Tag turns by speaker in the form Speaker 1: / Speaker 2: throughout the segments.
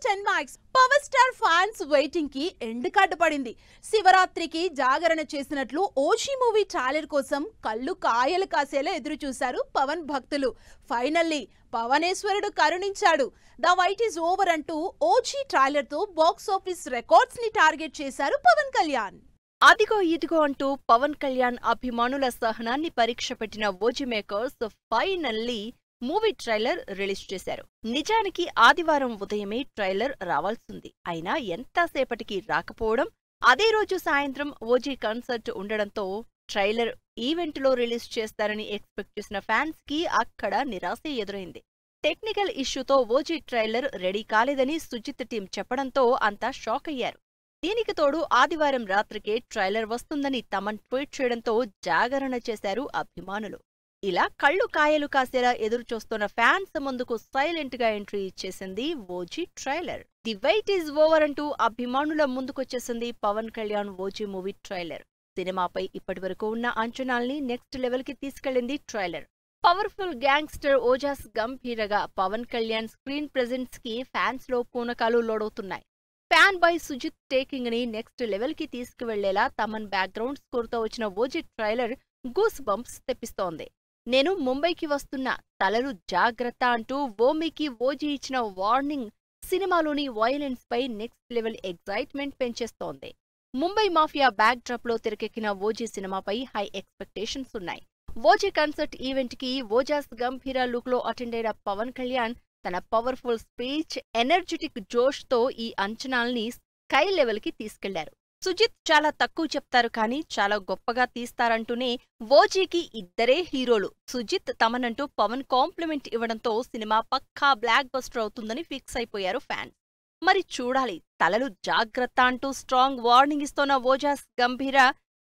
Speaker 1: 10 marks. Power star fans waiting కి end card పడింది. శివరాత్రికి జాగరణ చేసినట్లు ఓజీ మూవీ ట్రైలర్ కోసం కళ్ళు కాయలు కాసేలా ఎదురు చూశారు పవన్ భక్తులు. ఫైనల్లీ పవనేశ్వరుడు కరుణించాడు. ద వైట్ ఈజ్ ఓవర్ అంటూ ఓజీ ట్రైలర్ తో బాక్స్ ఆఫీస్ రికార్డ్స్ ని టార్గెట్ చేశారు పవన్ కళ్యాణ్.
Speaker 2: అదిగో ఇదిగో అంటూ పవన్ కళ్యాణ్ అభిమానుల సహనాన్ని పరీక్ష పెట్టిన OG makers finally movie trailer release చేశారు. నిజానికి ఆదివారం ఉదయమే ట్రైలర్ రావాల్సింది. అయినా ఎంతసేపటికి రాకపోవడం, అదే రోజు సాయంత్రం ఓజీ కన్సర్ట్ ఉండడంతో ట్రైలర్ ఈవెంట్లో రిలీజ్ చేస్తారని ఎక్స్పెక్ట్ చేసిన ఫ్యాన్స్ కి అక్కడ నిరాశ ఎదురైంది. టెక్నికల్ ఇష్యూతో ఓజీ ట్రైలర్ రెడీ కాలేదని సుజిత్ టీం చెప్పడంతో అంతా షాక్ అయ్యారు. దీనికి తోడు ఆదివారం రాత్రికే ట్రైలర్ వస్తుందని తమన్ ట్వీట్ చేయడంతో జాగరణ చేశారు అభిమానులు. ఇలా కళ్ళు కాయలు కాసేలా ఎదురుచూస్తున్న ఫ్యాన్స్ ముందుకు సైలెంట్ గా ఎంట్రీ ఇచ్చేసింది OG trailer. The wait is over అంటూ అభిమానుల ముందుకొచ్చేసింది Pavan Kalyan OG movie trailer. సినిమాపై ఇప్పటివరకు ఉన్న అంచనాల్ని నెక్స్ట్ లెవెల్ కి తీసుకెళ్లింది ట్రైలర్. పవర్ఫుల్ గ్యాంగ్స్టర్ ఓజాస్ గంభీరగా పవన్ కళ్యాణ్ స్క్రీన్ ప్రెజెన్స్ కి ఫ్యాన్స్ లో పూనకాలు లోడవుతున్నాయి. ఫ్యాన్ బాయ్ సుజిత్ టేకింగ్ ని నెక్స్ట్ లెవెల్ కి తీసుకువెళ్లేలా తమన్ బ్యాక్గ్రౌండ్ స్కోర్ తో వచ్చిన ఓజీ ట్రైలర్ గూస్ బంప్స్ తెప్పిస్తోంది. నేను ముంబైకి వస్తున్నా, తలలు జాగ్రత్త అంటూ ఓమీకి ఓజీ ఇచ్చిన వార్నింగ్ సినిమాలోని వైలెన్స్ పై నెక్స్ట్ లెవెల్ ఎగ్జైట్మెంట్ పెంచేస్తోంది. ముంబై మాఫియా బ్యాక్ డ్రాప్ లో తెరకెక్కిన ఓజీ సినిమాపై హై ఎక్స్పెక్టేషన్స్ ఉన్నాయి. ఓజీ కన్సర్ట్ ఈవెంట్ కి ఓజాస్ గంభీర లుక్ లో అటెండ్ అయిన పవన్ కళ్యాణ్ తన పవర్ఫుల్ స్పీచ్, ఎనర్జెటిక్ జోష్ తో ఈ అంచనాల్ని స్కై లెవెల్ కి తీసుకెళ్లారు. సుజిత్ చాలా తక్కువ చెప్తారు కానీ చాలా గొప్పగా తీస్తారంటూనే ఓజీకి ఇద్దరే హీరోలు సుజిత్, తమనంటూ పవన్ కాంప్లిమెంట్ ఇవ్వడంతో సినిమా పక్కా బ్లాక్ బస్టర్ అవుతుందని ఫిక్స్ అయిపోయారు ఫ్యాన్స్. మరి చూడాలి, తలలు జాగ్రత్త అంటూ స్ట్రాంగ్ వార్నింగ్ ఇస్తోన్న ఓజాస్ గంభీర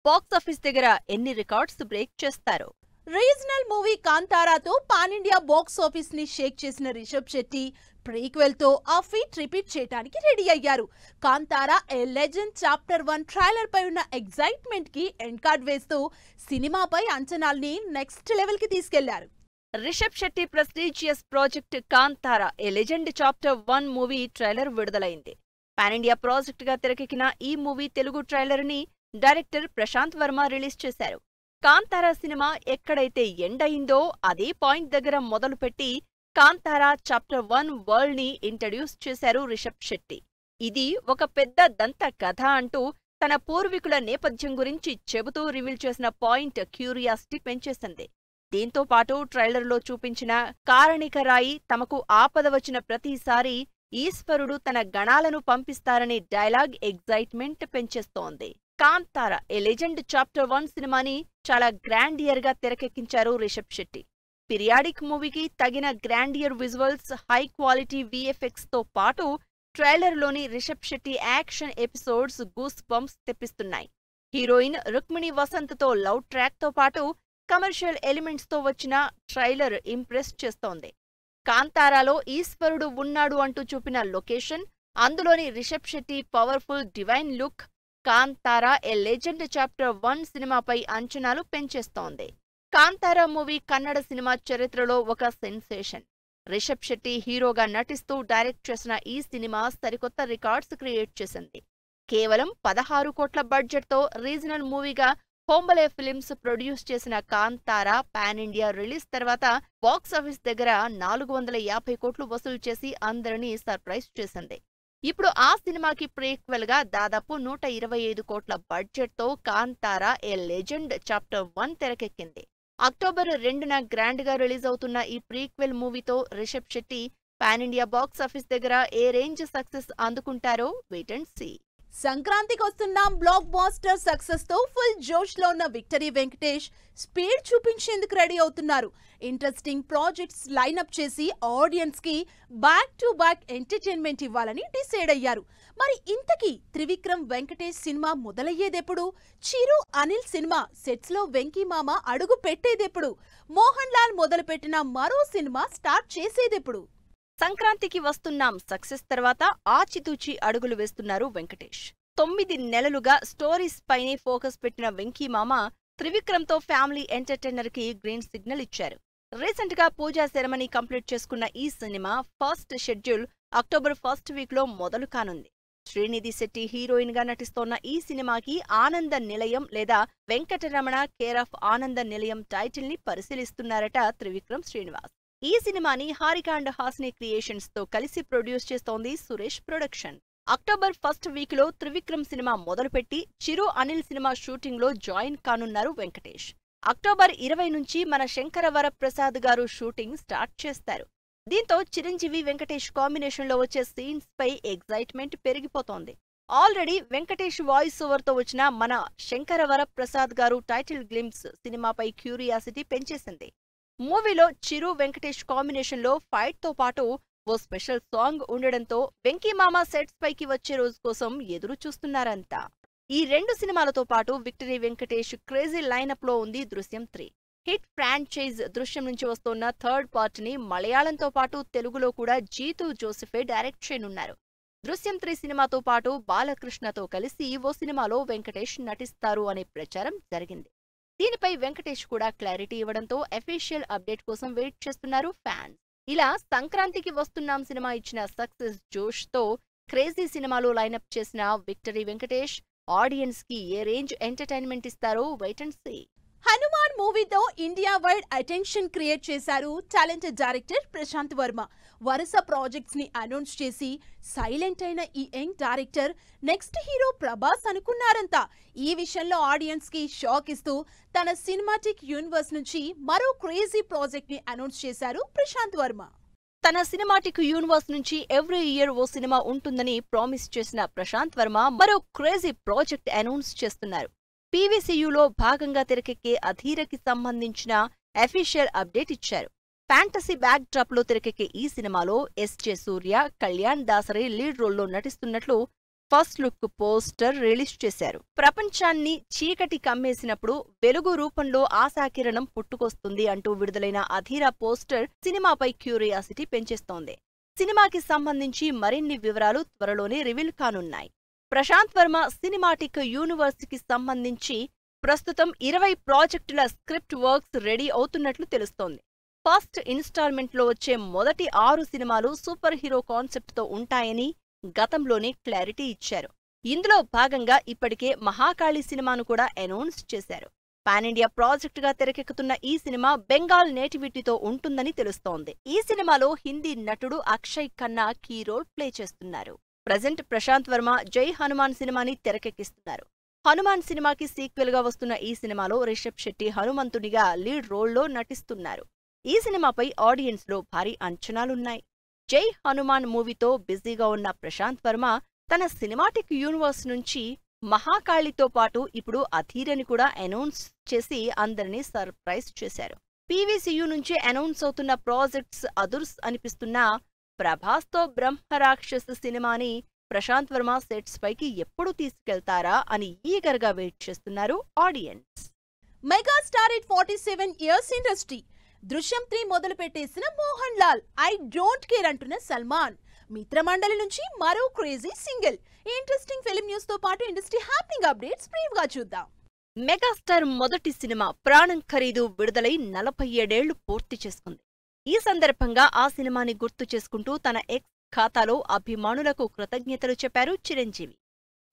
Speaker 2: బాక్సాఫీస్ దగ్గర ఎన్ని రికార్డ్స్ బ్రేక్ చేస్తారో.
Speaker 1: రీజనల్ మూవీ కాంతారాతో పాన్ ఇండియా బాక్స్ ఆఫీస్ ని షేక్ చేసిన రిషబ్ శెట్టి ప్రీక్వెల్ తో ఆ ఫీట్ రిపీట్ చేయడానికి రెడీ అయ్యారు. Kantara a legend chapter 1 trailer పై ఉన్న ఎగ్జైట్మెంట్ కి ఎండ్ కార్డ్ వేస్తూ సినిమాపై అంచనాల్ని నెక్స్ట్ లెవెల్ కి తీసుకెళ్లారు.
Speaker 2: Rishab Shetty prestigious project Kantara a legend chapter 1 movie trailer విడుదలైంది. పాన్ ఇండియా ప్రాజెక్ట్ గా తెరకెక్కిన ఈ మూవీ తెలుగు ట్రైలర్ ని డైరెక్టర్ ప్రశాంత్ వర్మ రిలీజ్ చేశారు. కాంతారా సినిమా ఎక్కడైతే ఎండ్ అయిందో అదే పాయింట్ దగ్గర మొదలుపెట్టి కాంతారా చాప్టర్ 1 వరల్డ్ ని ఇంట్రడ్యూస్ చేశారు రిషబ్ శెట్టి. ఇది ఒక పెద్ద దంత కథ అంటూ తన పూర్వీకుల నేపథ్యం గురించి చెబుతూ రివీల్ చేసిన పాయింట్ క్యూరియాసిటీ పెంచేసింది. దీంతో పాటు ట్రైలర్లో చూపించిన కారణికరాయి తమకు ఆపద వచ్చిన ప్రతిసారి ఈశ్వరుడు తన గణాలను పంపిస్తారనే డైలాగ్ ఎగ్జైట్మెంట్ పెంచేస్తోంది. కాంతారా ఏ లెజెండ్ చాప్టర్ 1 సినిమాని చాలా గ్రాండియర్ గా తెరకెక్కించారు రిషబ్ శెట్టి. పిరియాడిక్ మూవీకి తగిన grandeur visuals, high quality VFX తో పాటు ట్రైలర్లోని Rishab Shetty action episodes goose bumps తెప్పిస్తున్నాయి. హీరోయిన్ రుక్మిణి వసంత్ తో లవ్ ట్రాక్ తో పాటు కమర్షియల్ ఎలిమెంట్స్ తో వచ్చిన ట్రైలర్ ఇంప్రెస్ చేస్తోంది. కాంతారాలో ఈశ్వరుడు ఉన్నాడు అంటూ చూపిన లొకేషన్, అందులోని Rishab Shetty powerful divine look Kantara a legend chapter 1 సినిమాపై అంచనాలు పెంచేస్తోంది. కాంతారా మూవీ కన్నడ సినిమా చరిత్రలో ఒక సెన్సేషన్. రిషబ్ శెట్టి హీరోగా నటిస్తూ డైరెక్ట్ చేసిన ఈ సినిమా సరికొత్త రికార్డ్స్ క్రియేట్ చేసింది. కేవలం 16 కోట్ల బడ్జెట్ తో రీజనల్ మూవీగా హోంబలే ఫిలిమ్స్ ప్రొడ్యూస్ చేసిన కాంతారా పాన్ ఇండియా రిలీజ్ తర్వాత బాక్సాఫీస్ దగ్గర 450 కోట్లు వసూలు చేసి అందరినీ సర్ప్రైజ్ చేసింది. ఇప్పుడు ఆ సినిమాకి ప్రీక్వెల్ గా దాదాపు 125 కోట్ల బడ్జెట్ తో కాంతారా ఏ లెజెండ్ చాప్టర్ 1 తెరకెక్కింది. అక్టోబర్ 2న గ్రాండ్ గా రిలీజ్ అవుతున్న ఈ ప్రీక్వెల్ మూవీతో Rishab Shetty pan India box office దగ్గర ఏ రేంజ్ సక్సెస్ అందుకుంటారో వెయిట్ అండ్ సీ.
Speaker 1: సంక్రాంతికి వస్తున్న బ్లాక్ బాస్టర్ సక్సెస్ తో ఫుల్ జోష్ లో ఉన్న విక్టరీ వెంకటేష్ స్పీడ్ చూపించేందుకు రెడీ అవుతున్నారు. ఇంట్రెస్టింగ్ ప్రాజెక్ట్స్ లైన్అప్ చేసి ఆడియన్స్ కి బ్యాక్ టు బ్యాక్ ఎంటర్టైన్మెంట్ ఇవ్వాలని డిసైడ్ అయ్యారు. మరి ఇంతకీ త్రివిక్రమ్ వెంకటేష్ సినిమా మొదలయ్యేదెప్పుడు? చిరు అనిల్ సినిమా సెట్స్ లో వెంకీ మామ అడుగు పెట్టేదెప్పుడు? మోహన్ లాల్ మొదలుపెట్టిన మరో సినిమా స్టార్ట్ చేసేదెప్పుడు?
Speaker 2: సంక్రాంతికి వస్తున్నాం సక్సెస్ తర్వాత ఆచితూచి అడుగులు వేస్తున్నారు వెంకటేష్. 9 నెలలుగా స్టోరీస్ పైనే ఫోకస్ పెట్టిన వెంకీ మామ త్రివిక్రమ్తో ఫ్యామిలీ ఎంటర్టైనర్ కి గ్రీన్ సిగ్నల్ ఇచ్చారు. రీసెంట్ గా పూజా సెరమనీ కంప్లీట్ చేసుకున్న ఈ cinema first schedule October first week లో మొదలు కానుంది. శ్రీనిధి శెట్టి హీరోయిన్ గా నటిస్తోన్న ఈ సినిమాకి ఆనంద నిలయం లేదా వెంకటరమణ కేర్ ఆఫ్ ఆనంద నిలయం టైటిల్ ని పరిశీలిస్తున్నారట త్రివిక్రమ్ శ్రీనివాస్. ఈ సినిమాని హారిక అండ్ హాసిని క్రియేషన్స్ తో కలిసి ప్రొడ్యూస్ చేస్తోంది Suresh production. October first week లో త్రివిక్రమ్ సినిమా మొదలుపెట్టి చిరు అనిల్ సినిమా షూటింగ్ లో జాయిన్ కానున్నారు వెంకటేష్. అక్టోబర్ 20 నుంచి మన శంకర వరప్రసాద్ గారు షూటింగ్ స్టార్ట్ చేస్తారు. దీంతో చిరంజీవి వెంకటేష్ కాంబినేషన్ లో వచ్చే సీన్స్ పై ఎగ్జైట్మెంట్ పెరిగిపోతోంది. ఆల్రెడీ వెంకటేష్ వాయిస్ ఓవర్ తో వచ్చిన మన శంకర వరప్రసాద్ గారు టైటిల్ గ్లింప్స్ సినిమాపై క్యూరియాసిటీ పెంచేసింది. మూవీలో చిరు వెంకటేష్ కాంబినేషన్ లో ఫైట్ తో పాటు ఓ స్పెషల్ సాంగ్ ఉండడంతో వెంకీమామ సెట్స్ పైకి వచ్చే రోజు కోసం ఎదురు చూస్తున్నారంతా. ఈ 2 సినిమాలతో పాటు విక్టరీ వెంకటేష్ క్రేజీ లైనప్ లో ఉంది దృశ్యం 3. హిట్ ఫ్రాంచైజ్ దృశ్యం నుంచి వస్తోన్న థర్డ్ పార్ట్ ని మలయాళంతో పాటు తెలుగులో కూడా జీతూ జోసెఫే డైరెక్ట్ చేయనున్నారు. దృశ్యం 3 సినిమాతో పాటు బాలకృష్ణతో కలిసి ఓ సినిమాలో వెంకటేష్ నటిస్తారు అనే ప్రచారం జరిగింది. దీనిపై వెంకటేష్ కూడా క్లారిటీ ఇవ్వడంతో అఫీషియల్ అప్డేట్ కోసం వెయిట్ చేస్తున్నారు ఫ్యాన్స్. ఇలా సంక్రాంతికి వస్తున్నాం సినిమా ఇచ్చిన సక్సెస్ జోష్ తో క్రేజీ సినిమాలో లైనప్ చేసిన విక్టరీ వెంకటేష్ ఆడియన్స్ కి ఏ రేంజ్ ఎంటర్టైన్మెంట్ ఇస్తారో వెయిట్ అండ్ సీ.
Speaker 1: హనుమాన్ మూవీతో ఇండియా వైడ్ అటెన్షన్ క్రియేట్ చేశారు టాలెంటెడ్ డైరెక్టర్ ప్రశాంత్ వర్మ. వరుస ప్రాజెక్ట్స్ ని అనౌన్స్ చేసి సైలెంట్ అయిన ఈ young director next hero Prabhas అనుకున్నారంతా. ఈ విషయంలో ఆడియన్స్ కి షాక్ ఇస్తూ తన సినిమాటిక్ యూనివర్స్ నుంచి మరో క్రేజీ ప్రాజెక్ట్ ని అనౌన్స్ చేశారు ప్రశాంత్ వర్మ.
Speaker 2: తన సినిమాటిక్ యూనివర్స్ నుంచి ఎవ్రీ ఇయర్ ఓ సినిమా ఉంటుందని ప్రామిస్ చేసిన ప్రశాంత్ వర్మ మరో క్రేజీ ప్రాజెక్ట్ అనౌన్స్ చేస్తున్నారు. పీవీసీయూలో భాగంగా తెరకెక్కే అధీరకి సంబంధించిన అఫీషియల్ అప్డేట్ ఇచ్చారు. ఫ్యాంటసీ బ్యాక్ డ్రాప్ లో తెరకెక్కే ఈ సినిమాలో ఎస్జే సూర్య, కళ్యాణ్ దాసరి లీడ్ రోల్లో నటిస్తున్నట్లు ఫస్ట్ లుక్ పోస్టర్ రిలీజ్ చేశారు. ప్రపంచాన్ని చీకటి కమ్మేసినప్పుడు వెలుగు రూపంలో ఆశాకిరణం పుట్టుకొస్తుంది అంటూ విడుదలైన అధీరా పోస్టర్ సినిమాపై క్యూరియాసిటీ పెంచేస్తోంది. సినిమాకి సంబంధించి మరిన్ని వివరాలు త్వరలోనే రివీల్ కానున్నాయి. ప్రశాంత్ వర్మ సినిమాటిక్ యూనివర్స్ కి సంబంధించి ప్రస్తుతం 20 ప్రాజెక్టుల స్క్రిప్ట్ వర్క్స్ రెడీ అవుతున్నట్లు తెలుస్తోంది. ఫస్ట్ ఇన్స్టాల్మెంట్ లో వచ్చే మొదటి 6 సినిమాలు సూపర్ హీరో కాన్సెప్ట్ తో ఉంటాయని గతంలోనే క్లారిటీ ఇచ్చారు. ఇందులో భాగంగా ఇప్పటికే మహాకాళి సినిమాను కూడా అనౌన్స్ చేశారు. పాన్ ఇండియా ప్రాజెక్ట్ గా తెరకెక్కుతున్న ఈ సినిమా బెంగాల్ నేటివిటీతో ఉంటుందని తెలుస్తోంది. ఈ సినిమాలో హిందీ నటుడు Akshaye Khanna key role play చేస్తున్నారు. ప్రజెంట్ ప్రశాంత్ వర్మ జై హనుమాన్ సినిమాని తెరకెక్కిస్తున్నారు. హనుమాన్ సినిమాకి సీక్వెల్ గా వస్తున్న ఈ సినిమాలో రిషబ్ శెట్టి హనుమంతునిగా లీడ్ రోల్లో నటిస్తున్నారు. ఈ సినిమాపై ఆడియన్స్ లో భారీ అంచనాలున్నాయి. జై హనుమాన్ మూవీతో బిజీగా ఉన్న ప్రశాంత్ వర్మ తన సినిమాటిక్ యూనివర్స్ నుంచి మహాకాళితో పాటు ఇప్పుడు అధీరని కూడా అనౌన్స్ చేసి అందరినీ సర్ప్రైజ్ చేశారు. పీవీసీయూ నుంచి అనౌన్స్ అవుతున్న ప్రాజెక్ట్స్ అదుర్స్ అనిపిస్తున్నా ప్రభాస్తో బ్రహ్మరాక్షస్ సినిమాని ప్రశాంత్ వర్మ సెట్స్ పైకి ఎప్పుడు తీసుకెళ్తారా అని ఈగర్గా వెయిట్ చేస్తున్నారు audience.
Speaker 1: Megastar at 47 years industry. Drishyam 3 మొదలు పెట్టేసిన Mohan Lal I don't care అంటున్న సల్మాన్. మిత్రమండలి నుంచి మరో crazy single. Interesting film news తో పాటు ఇండస్ట్రీ హ్యాపెనింగ్ అప్డేట్స్ బ్రీఫ్ గా చూద్దాం.
Speaker 2: మెగాస్టార్ మొదటి సినిమా ప్రాణం ఖరీదు విడుదలై 47 ఏళ్లు పూర్తి చేసుకుంది. ఈ సందర్భంగా ఆ సినిమాని గుర్తు చేసుకుంటూ తన ఎక్స్ ఖాతాలో అభిమానులకు కృతజ్ఞతలు చెప్పారు చిరంజీవి.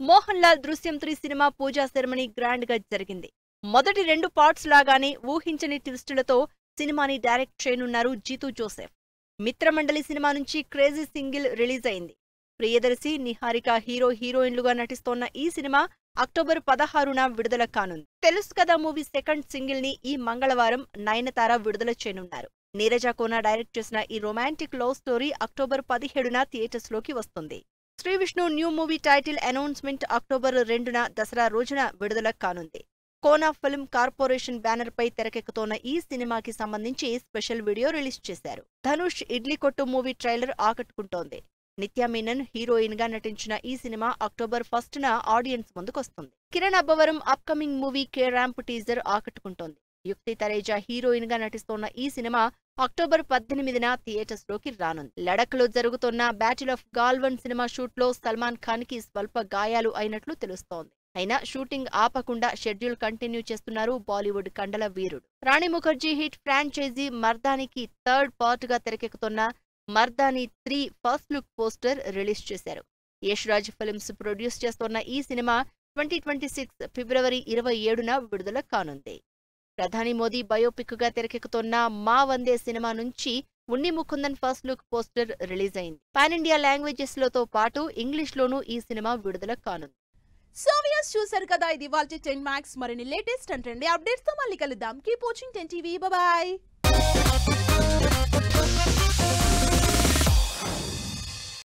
Speaker 2: మోహన్ లాల్ దృశ్యం 3 సినిమా పూజా సెరమనీ గ్రాండ్ గా జరిగింది. మొదటి 2 పార్ట్స్ లాగానే ఊహించని ట్విస్టులతో సినిమాని డైరెక్ట్ చేయనున్నారు జీతూ జోసెఫ్. మిత్రమండలి సినిమా నుంచి క్రేజీ సింగిల్ రిలీజ్ అయింది. ప్రియదర్శి, నిహారిక హీరోయిన్లుగా నటిస్తోన్న ఈ సినిమా అక్టోబర్ 16న విడుదల కానుంది. తెలుసు కదా మూవీ సెకండ్ సింగిల్ ని ఈ మంగళవారం నయనతార విడుదల చేయనున్నారు. నీరజ కోన డైరెక్ట్ చేసిన ఈ రొమాంటిక్ లవ్ స్టోరీ అక్టోబర్ 17న థియేటర్స్ లోకి వస్తుంది. Sri Vishnu new movie title announcement October 2న దసరా రోజున విడుదల కానుంది. కోనా ఫిల్మ్ కార్పొరేషన్ బ్యానర్ పై తెరకెక్కుతోన్న ఈ సినిమాకి సంబంధించి స్పెషల్ వీడియో రిలీజ్ చేశారు. ధనుష్ ఇడ్లీ కొట్టు మూవీ ట్రైలర్ ఆకట్టుకుంటోంది. నిత్యా మీనన్ హీరోయిన్ గా నటించిన ఈ సినిమా అక్టోబర్ 1న ఆడియన్స్ ముందుకొస్తుంది. Kiran Abbavaram upcoming movie K ramp teaser ఆకట్టుకుంటోంది. యుక్తి తరేజా హీరోయిన్ గా నటిస్తోన్న ఈ సినిమా అక్టోబర్ 18న థియేటర్స్ లోకి రానుంది. లడక్ లో జరుగుతోన్న బ్యాటిల్ ఆఫ్ గాల్వన్ సినిమా షూట్ లో సల్మాన్ ఖాన్ కి స్వల్ప గాయాలు అయినట్లు తెలుస్తోంది. అయినా షూటింగ్ ఆపకుండా షెడ్యూల్ కంటిన్యూ చేస్తున్నారు బాలీవుడ్ కండల వీరుడు. రాణి ముఖర్జీ హిట్ ఫ్రాంచైజీ మర్దానికి థర్డ్ పార్ట్ గా తెరకెక్కుతున్న Mardaani 3 first look poster release చేశారు. యష్ రాజ్ ఫిల్మ్స్ ప్రొడ్యూస్ చేస్తున్న ఈ సినిమా 2026 ఫిబ్రవరి 27న విడుదల కానుంది. ప్రధాని మోదీ బయోపిక్ గా తెరకెక్కుతున్న మా వందే సినిమా నుంచి Unni Mukundan first look poster release అయింది. పాన్ ఇండియా లాంగ్వేజెస్ లతో పాటు ఇంగ్లీష్ లోనూ ఈ సినిమా విడుదల కానుంది.
Speaker 1: సో వ్యూయర్స్ చూశారు కదా, ఇది ఇవాల్టి 10 Max. మరిన్ని లేటెస్ట్ అండ్ ట్రెండీ అప్డేట్స్ తో మళ్ళీ కలుద్దాం. Keep watching 10 TV. బాయ్.